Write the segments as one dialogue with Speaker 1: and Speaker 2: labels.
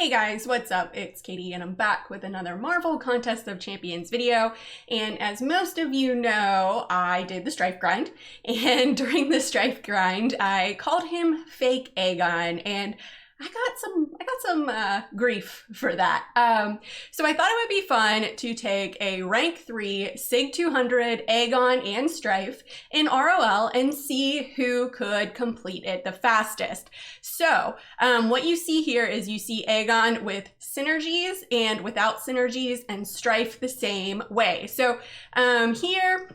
Speaker 1: Hey guys, what's up? It's Katie and I'm back with another Marvel Contest of Champions video. And as most of you know, I did the Stryfe grind. And during the Stryfe grind, I called him fake Aegon, and I got some grief for that. So I thought it would be fun to take a rank 3 Sig 200 Aegon and Stryfe in ROL and see who could complete it the fastest. So what you see here is you see Aegon with synergies and without synergies, and Stryfe the same way. So here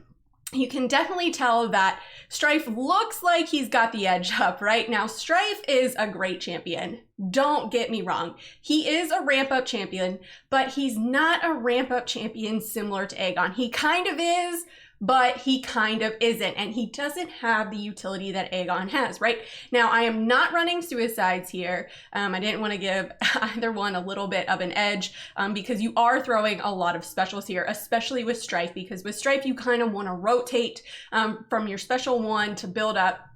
Speaker 1: you can definitely tell that Stryfe looks like he's got the edge up right now. Stryfe is a great champion. Don't get me wrong. He is a ramp up champion, but he's not a ramp up champion similar to Aegon. He kind of is, but he kind of isn't, and he doesn't have the utility that Aegon has, right? Now, I am not running suicides here. I didn't want to give either one a little bit of an edge because you are throwing a lot of specials here, especially with Stryfe, because with Stryfe, you kind of want to rotate from your special one to build up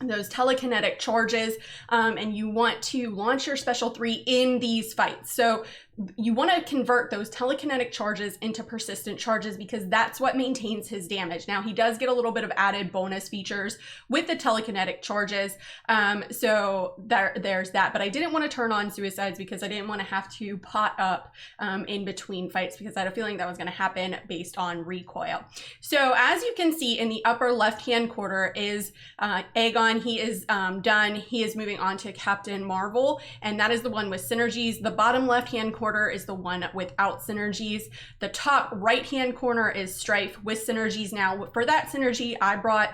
Speaker 1: those telekinetic charges, and you want to launch your special 3 in these fights. So you want to convert those telekinetic charges into persistent charges because that's what maintains his damage. Now, he does get a little bit of added bonus features with the telekinetic charges, so there's that. But I didn't want to turn on suicides because I didn't want to have to pot up in between fights, because I had a feeling that was going to happen based on recoil. So as you can see in the upper left-hand corner is Aegon. He is done. He is moving on to Captain Marvel, and that is the one with synergies. The bottom left-hand corner is the one without synergies. The top right-hand corner is Stryfe with synergies. Now, for that synergy, I brought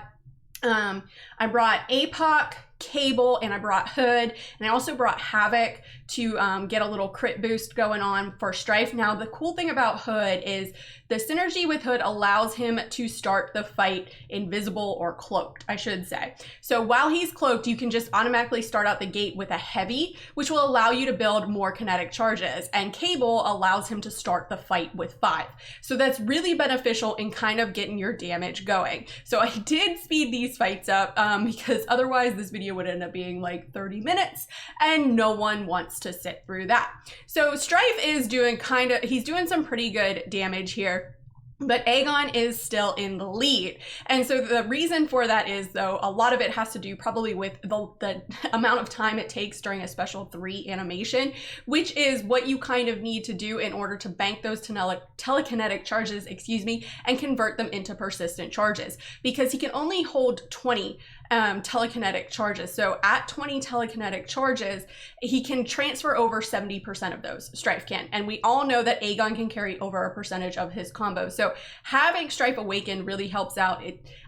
Speaker 1: Mcoc, Cable, and I brought Hood, and I also brought Havoc to get a little crit boost going on for Stryfe. Now, the cool thing about Hood is the synergy with Hood allows him to start the fight invisible, or cloaked, I should say. So while he's cloaked, you can just automatically start out the gate with a heavy, which will allow you to build more kinetic charges, and Cable allows him to start the fight with 5. So that's really beneficial in kind of getting your damage going. So I did speed these fights up because otherwise this video would end up being like 30 minutes, and no one wants to sit through that. So Stryfe is doing he's doing some pretty good damage here, but Aegon is still in the lead. And so the reason for that is, though, a lot of it has to do probably with the amount of time it takes during a special 3 animation, which is what you kind of need to do in order to bank those telekinetic charges, and convert them into persistent charges, because he can only hold 20 telekinetic charges. So at 20 telekinetic charges, he can transfer over 70% of those. Stryfe can. And we all know that Aegon can carry over a percentage of his combo. So having Stryfe awaken really helps out.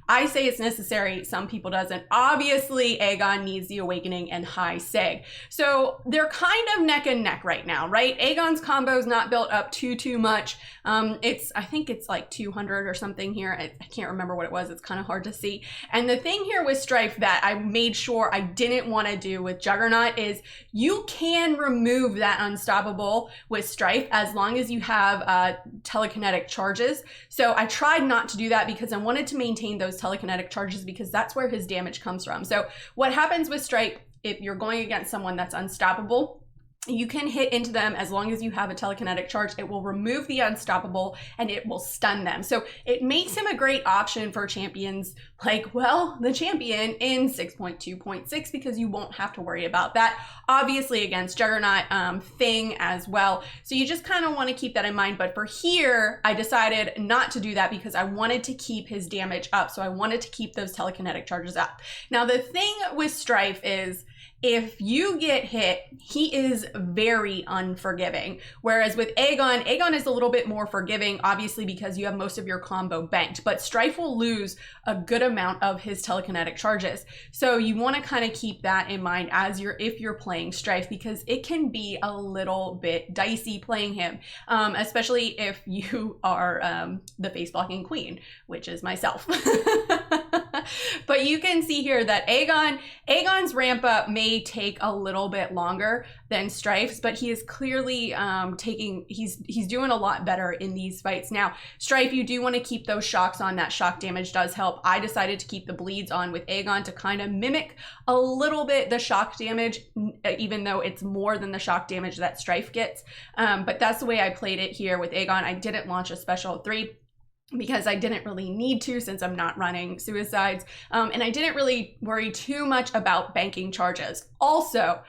Speaker 1: I say it's necessary, some people doesn't. Obviously, Aegon needs the awakening and high Sig. So they're kind of neck and neck right now, right? Aegon's combo is not built up too much. I think it's like 200 or something here. I can't remember what it was. It's kind of hard to see. And the thing here with Stryfe that I made sure I didn't want to do with Juggernaut is you can remove that unstoppable with Stryfe as long as you have telekinetic charges. So I tried not to do that because I wanted to maintain those telekinetic charges, because that's where his damage comes from. So what happens with Stryfe, if you're going against someone that's unstoppable, you can hit into them as long as you have a telekinetic charge. It will remove the unstoppable and it will stun them. So it makes him a great option for champions like, well, the champion in 6.2.6, because you won't have to worry about that. Obviously against Juggernaut thing as well. So you just kind of want to keep that in mind. But for here, I decided not to do that because I wanted to keep his damage up. So I wanted to keep those telekinetic charges up. Now, the thing with Stryfe is, if you get hit, he is very unforgiving. Whereas with Aegon is a little bit more forgiving, obviously because you have most of your combo banked, but Stryfe will lose a good amount of his telekinetic charges. So you want to kind of keep that in mind if you're playing Stryfe, because it can be a little bit dicey playing him, especially if you are the face blocking queen, which is myself. But you can see here that Aegon's ramp up may take a little bit longer than Stryfe's, but he is clearly he's doing a lot better in these fights. Now, Stryfe, you do want to keep those shocks on. That shock damage does help. I decided to keep the bleeds on with Aegon to kind of mimic a little bit the shock damage, even though it's more than the shock damage that Stryfe gets. But that's the way I played it here with Aegon. I didn't launch a special 3 because I didn't really need to, since I'm not running suicides. And I didn't really worry too much about banking charges. Also,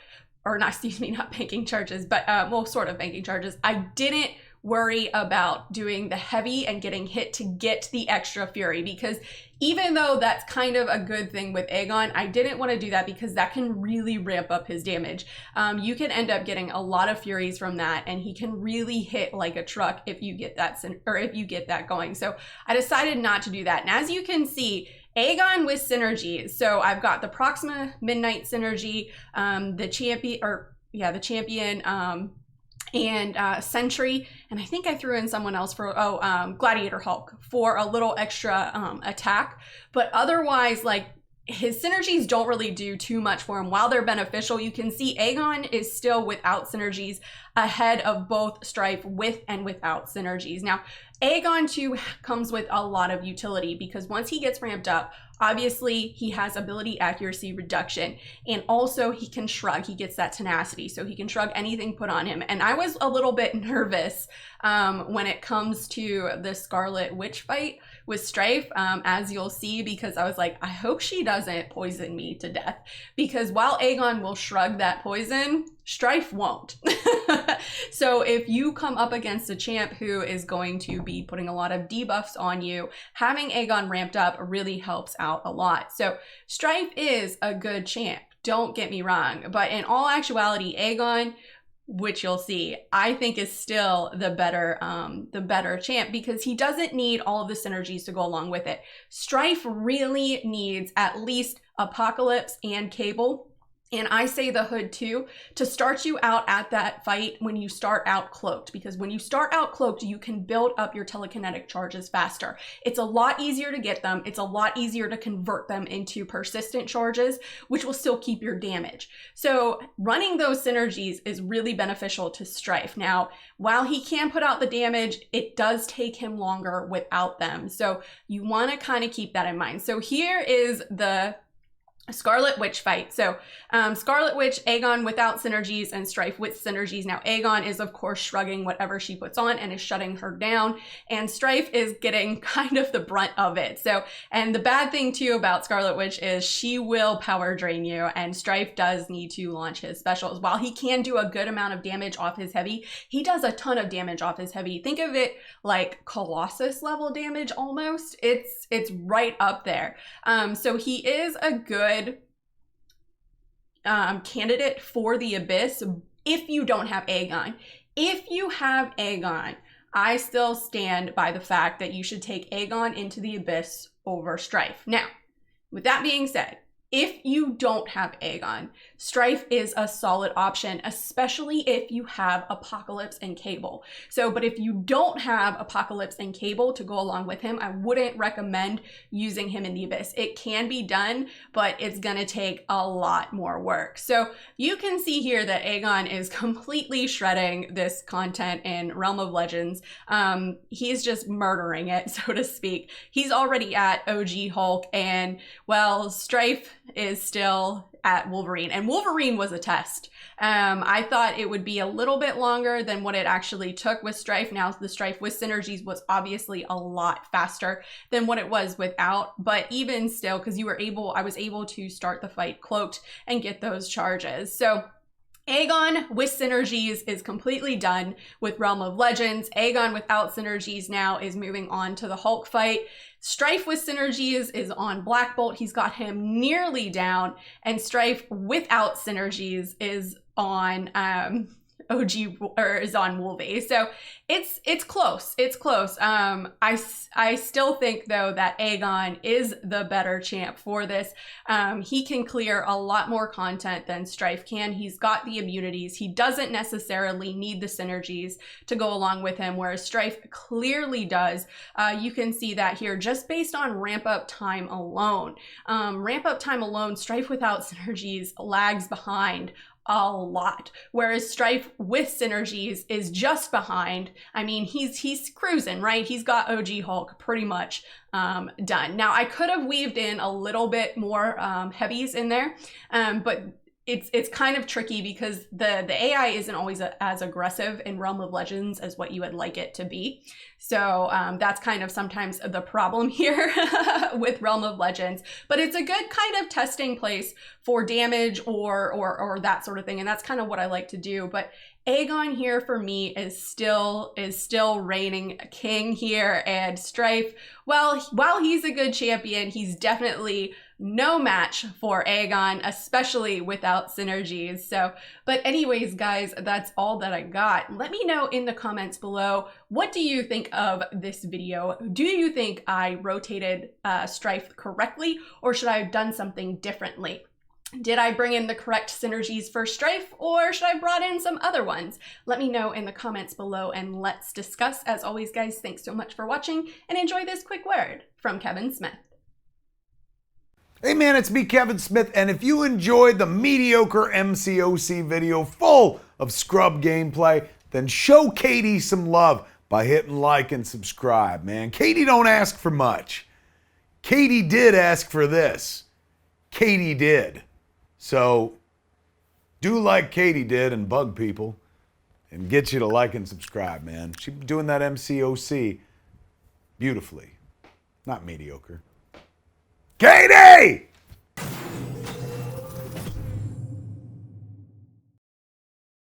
Speaker 1: or not, excuse me, not banking charges, but well, sort of banking charges. I didn't worry about doing the heavy and getting hit to get the extra fury, because even though that's kind of a good thing with Aegon, I didn't want to do that because that can really ramp up his damage. You can end up getting a lot of furies from that, and he can really hit like a truck if you get that, or if you get that going. So I decided not to do that. And as you can see, Aegon with synergies. So I've got the Proxima Midnight synergy, the champion, and Sentry, and I think I threw in someone else for Gladiator Hulk for a little extra attack. But otherwise, like, his synergies don't really do too much for him. While they're beneficial, you can see Aegon is still without synergies ahead of both Stryfe with and without synergies. Now, Aegon too comes with a lot of utility, because once he gets ramped up, obviously he has ability accuracy reduction, and also he can shrug. He gets that tenacity, so he can shrug anything put on him. And I was a little bit nervous when it comes to the Scarlet Witch fight with Stryfe, as you'll see, because I was like, I hope she doesn't poison me to death, because while Aegon will shrug that poison, Stryfe won't. So if you come up against a champ who is going to be putting a lot of debuffs on you, having Aegon ramped up really helps out a lot. So Stryfe is a good champ, don't get me wrong, but in all actuality, Aegon, which you'll see, I think is still the better champ, because he doesn't need all of the synergies to go along with it. Stryfe really needs at least Apocalypse and Cable, and I say the Hood too, to start you out at that fight when you start out cloaked, because when you start out cloaked, you can build up your telekinetic charges faster. It's a lot easier to get them. It's a lot easier to convert them into persistent charges, which will still keep your damage. So running those synergies is really beneficial to Stryfe. Now, while he can put out the damage, it does take him longer without them. So you want to kind of keep that in mind. So here is the Scarlet Witch fight. So Scarlet Witch, Aegon without synergies and Stryfe with synergies. Now Aegon is of course shrugging whatever she puts on and is shutting her down, and Stryfe is getting kind of the brunt of it. So, and the bad thing too about Scarlet Witch is she will power drain you, and Stryfe does need to launch his specials. While he can do a good amount of damage off his heavy, he does a ton of damage off his heavy. Think of it like Colossus level damage almost. It's right up there. So he is a good candidate for the Abyss if you don't have Aegon. If you have Aegon, I still stand by the fact that you should take Aegon into the Abyss over Stryfe. Now, with that being said, if you don't have Aegon, Stryfe is a solid option, especially if you have Apocalypse and Cable. So, but if you don't have Apocalypse and Cable to go along with him, I wouldn't recommend using him in the Abyss. It can be done, but it's gonna take a lot more work. So you can see here that Aegon is completely shredding this content in Realm of Legends. He's just murdering it, so to speak. He's already at OG Hulk, and well, Stryfe is still at Wolverine, and Wolverine was a test. I thought it would be a little bit longer than what it actually took with Stryfe. Now the Stryfe with synergies was obviously a lot faster than what it was without, but even still, because I was able to start the fight cloaked and get those charges. So Aegon with synergies is completely done with Realm of Legends. Aegon without synergies now is moving on to the Hulk fight. Stryfe with synergies is on Black Bolt. He's got him nearly down. And Stryfe without synergies is on OG or is on Wolvie. So it's close. It's close. I still think though that Aegon is the better champ for this. He can clear a lot more content than Stryfe can. He's got the immunities. He doesn't necessarily need the synergies to go along with him, whereas Stryfe clearly does. You can see that here just based on ramp up time alone. Ramp up time alone, Stryfe without synergies lags behind a lot, whereas Stryfe with synergies is just behind. I mean, he's cruising, right? He's got OG Hulk pretty much done. Now, I could have weaved in a little bit more heavies in there, but it's kind of tricky because the AI isn't always as aggressive in Realm of Legends as what you would like it to be. So that's kind of sometimes the problem here with Realm of Legends. But it's a good kind of testing place for damage or that sort of thing. And that's kind of what I like to do. But Aegon here for me is still reigning king here, and Stryfe, well, while he's a good champion, he's definitely no match for Aegon, especially without synergies. So, but anyways, guys, that's all that I got. Let me know in the comments below, what do you think of this video? Do you think I rotated Stryfe correctly, or should I have done something differently? Did I bring in the correct synergies for Stryfe, or should I have brought in some other ones? Let me know in the comments below and let's discuss. As always, guys, thanks so much for watching and enjoy this quick word from Kevin Smith.
Speaker 2: Hey man, it's me, Kevin Smith, and if you enjoyed the mediocre Mcoc video full of scrub gameplay, then show Katy some love by hitting like and subscribe, man. Katy don't ask for much. Katy did ask for this. Katy did. So, do like Katy did and bug people and get you to like and subscribe, man. She's doing that Mcoc beautifully. Not mediocre. Katy!